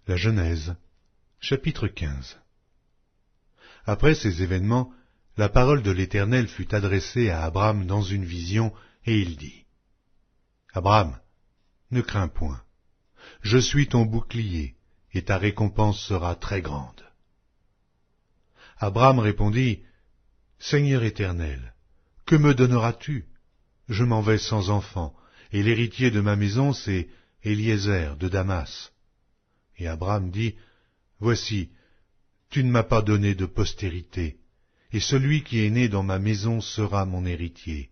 La Genèse, chapitre 15. Après ces événements, la parole de l'Éternel fut adressée à Abram dans une vision, et il dit : Abram, ne crains point, je suis ton bouclier, et ta récompense sera très grande. Abram répondit : Seigneur Éternel, que me donneras-tu? Je m'en vais sans enfant, et l'héritier de ma maison, c'est Éliézer de Damas. Et Abram dit : Voici, tu ne m'as pas donné de postérité, et celui qui est né dans ma maison sera mon héritier.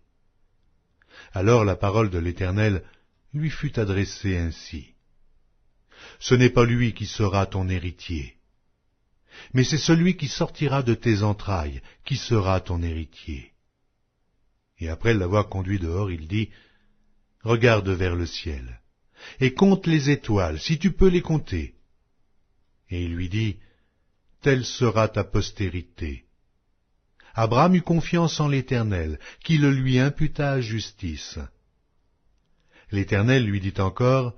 Alors la parole de l'Éternel lui fut adressée ainsi : Ce n'est pas lui qui sera ton héritier, mais c'est celui qui sortira de tes entrailles qui sera ton héritier. Et après l'avoir conduit dehors, il dit : Regarde vers le ciel, et compte les étoiles, si tu peux les compter. Et il lui dit : Telle sera ta postérité. Abram eut confiance en l'Éternel, qui le lui imputa à justice. L'Éternel lui dit encore :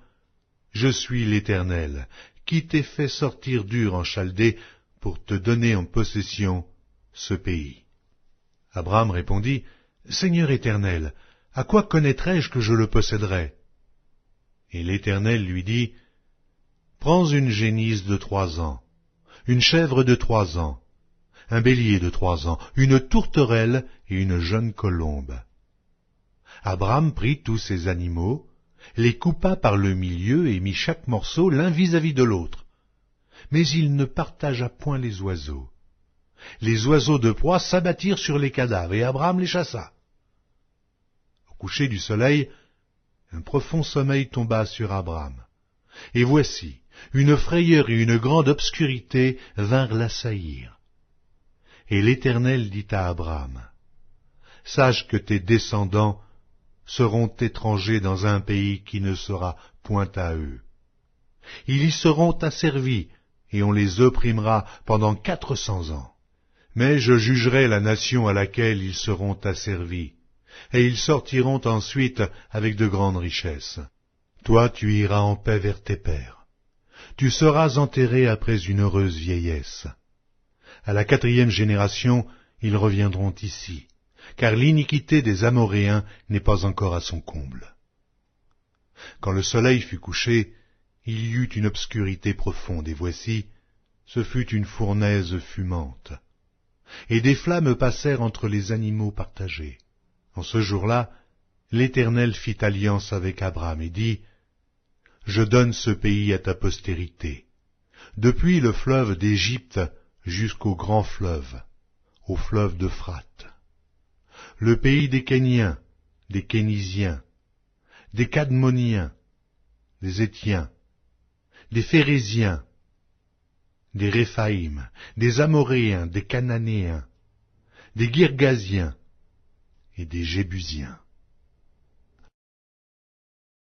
Je suis l'Éternel, qui t'ai fait sortir d'Ur en Chaldée pour te donner en possession ce pays. Abram répondit : Seigneur Éternel, à quoi connaîtrai-je que je le posséderai? Et l'Éternel lui dit : Prends une génisse de 3 ans, une chèvre de 3 ans, un bélier de 3 ans, une tourterelle et une jeune colombe. Abram prit tous ces animaux, les coupa par le milieu et mit chaque morceau l'un vis-à-vis de l'autre. Mais il ne partagea point les oiseaux. Les oiseaux de proie s'abattirent sur les cadavres, et Abram les chassa. Au coucher du soleil, un profond sommeil tomba sur Abram. Et voici, une frayeur et une grande obscurité vinrent l'assaillir. Et l'Éternel dit à Abram : Sache que tes descendants seront étrangers dans un pays qui ne sera point à eux. Ils y seront asservis, et on les opprimera pendant 400 ans. Mais je jugerai la nation à laquelle ils seront asservis, et ils sortiront ensuite avec de grandes richesses. Toi, tu iras en paix vers tes pères. Tu seras enterré après une heureuse vieillesse. À la 4e génération, ils reviendront ici, car l'iniquité des Amoréens n'est pas encore à son comble. Quand le soleil fut couché, il y eut une obscurité profonde, et voici, ce fut une fournaise fumante. Et des flammes passèrent entre les animaux partagés. En ce jour-là, l'Éternel fit alliance avec Abram et dit : Je donne ce pays à ta postérité, depuis le fleuve d'Égypte jusqu'au grand fleuve, au fleuve d'Euphrate. Le pays des Kéniens, des Kénisiens, des Cadmoniens, des Étiens, des Phéréziens, des Réphaïm, des Amoréens, des Cananéens, des Girgasiens et des Jébusiens.